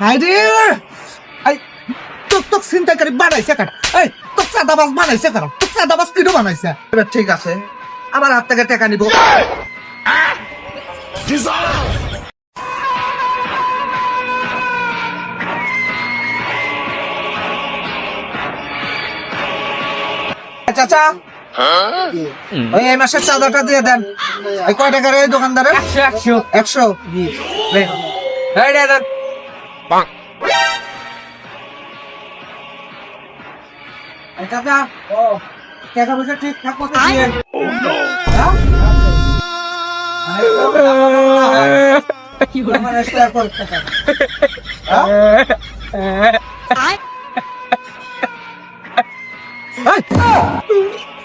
high রে এই তোক চিন্তাকারী বানাইছে কাটা এই তোক চাঁদাবাজ বানাইছে কারণ তোক চাঁদাবাজ কিনো বানাইছে এবার ঠিক আছে আমার হাত থেকে টাকা নিব চাচা ওই এই মাসের চাঁদাটা দিয়ে দেন এই কয় টাকার এই দোকানদারের 100 এই দেন চাচা টাকা পয়সা ঠিকঠাক মতো দিয়ে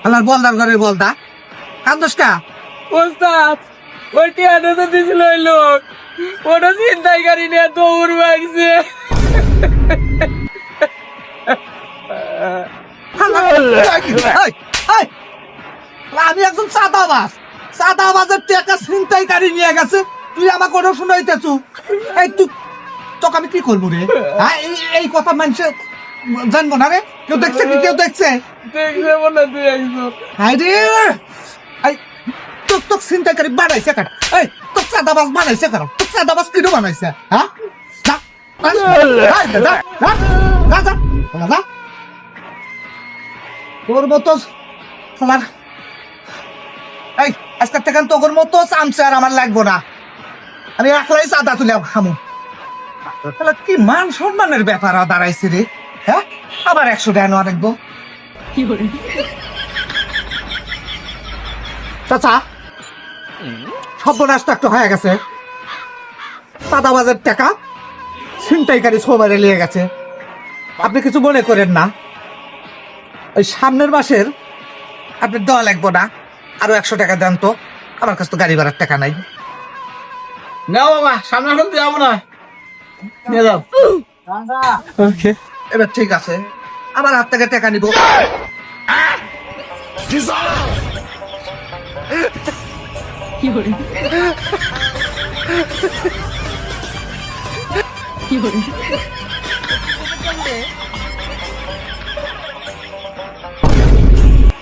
আল্লাহর বলদার ঘরে বলদা কান্দোস কা ওস্তাদ ওই টিয়াটা তো দিছিল ওই লোক ওটা চিন্তাই করি নিয়ে দৌড় মারছে আমি একদম চাঁদাবাজের টাকা ছিনতাইকারী নিয়ে গেছে তুই আমাকে ওটা শুনাইতেছু এই তুই তোকে আমি কি করবো রে হ্যাঁ এই কথা মানুষে জানবো না রে কেউ দেখছে কি কেউ দেখছে দেখছে বলে তুই একজন হাই রে এই তোক ছিনতাইকারী বানাইছে কাটা এই তোক চাঁদাবাজ বানাইছে কারণ তোক চাঁদাবাজ কিনো বানাইছে হ্যাঁ তোর মতো আমার এই আজকের থেকে তোর মতো চামচে আর আমার লাগবো না আমি একলাই চাঁদা তুলে খামু কি মান সম্মানের ব্যাপার দাঁড়াইছে রে হ্যাঁ আবার 100 টাকা নেওয়া রাখবো চাচা সর্বনাশ তো একটা হয়ে গেছে চাঁদাবাজের টাকা ছিনতাইকারী সবাই নিয়ে গেছে আপনি কিছু মনে করেন না ওই সামনের মাসের আপনি দেওয়া লাগবো না আরো 100 টাকা দেন তো আমার কাছে তো গাড়ি ভাড়ার টাকা নাই না বাবা সামনে এখন দিয়ে যাবো না নিয়ে যাও ওকে এবার ঠিক আছে আমার হাত থেকে টাকা নিব কি